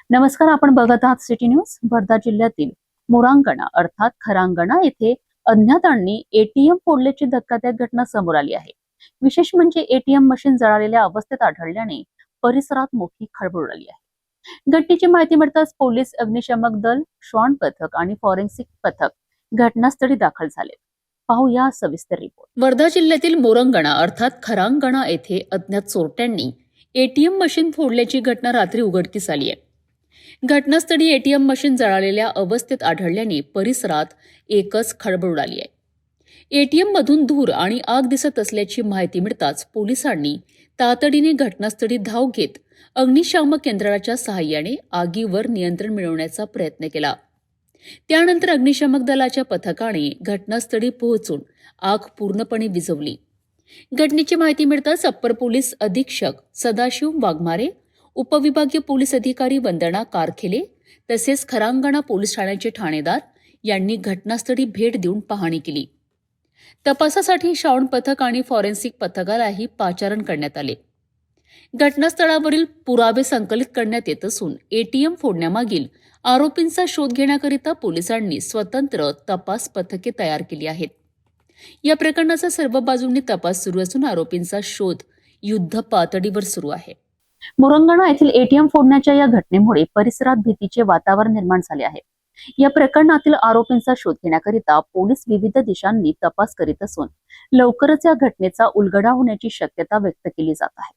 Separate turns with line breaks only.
नमस्कार, आपण बघत आहात सिटी न्यूज. वर्धा जिल्ह्यातील मोरांगणा अर्थात खरांगणा येथे अज्ञातांनी एटीएम फोडल्याची धक्कादायक घटना समोर आली आहे. विशेष म्हणजे एटीएम मशीन जळालेल्या अवस्थेत आढळल्याने परिसरात मोठी खळबळ उडाली आहे. घटनेची माहिती मिळताच पोलीस, अग्निशमक दल, श्वान पथक आणि फॉरेन्सिक पथक घटनास्थळी दाखल झाले. पाहूया सविस्तर रिपोर्ट. वर्धा जिल्ह्यातील मोरंगणा अर्थात खरांगणा येथे अज्ञात चोरट्यांनी एटीएम मशीन फोडल्याची घटना रात्री उघडकीस आली आहे. घटनास्थळी एटीएम मशीन जळालेल्या अवस्थेत आढळल्याने परिसरात एकच खळबळ उडाली आहे. एटीएम मधून धूर आणि आग दिसत असल्याची माहिती मिळताच पोलिसांनी तातडीने घटनास्थळी धाव घेत अग्निशामक यंत्रणाच्या सहाय्याने आगीवर नियंत्रण मिळवण्याचा प्रयत्न केला. त्यानंतर अग्निशामक दलाच्या पथकाने घटनास्थळी पोहोचून आग पूर्णपणे विझवली. घटनेची माहिती मिळताच अप्पर पोलीस अधीक्षक सदाशिव वाघमारे, उपविभागीय पोलीस अधिकारी वंदना कारखेले तसेच खरांगणा पोलीस ठाण्याचे ठाणेदार यांनी घटनास्थळी भेट देऊन पाहणी केली. तपासासाठी श्वान पथक आणि फॉरेन्सिक पथकालाही पाचारण करण्यात आले. घटनास्थळावरील पुरावे संकलित करण्यात येत असून एटीएम फोडण्यामागील आरोपींचा शोध घेण्याकरिता पोलिसांनी स्वतंत्र तपास पथके तयार केली आहेत. या प्रकरणाचा सर्व बाजूंनी तपास सुरू असून आरोपींचा शोध युद्ध पातळीवर सुरू आहे. मोरंगणा येथील एटीएम फोडण्याच्या या घटनेमुळे परिसरात भीतीचे वातावरण निर्माण झाले आहे. या प्रकरणातील आरोपींचा शोध घेण्याकरिता पोलीस विविध दिशांनी तपास करीत असून लवकरच या घटनेचा उलगडा होण्याची शक्यता व्यक्त केली जात आहे.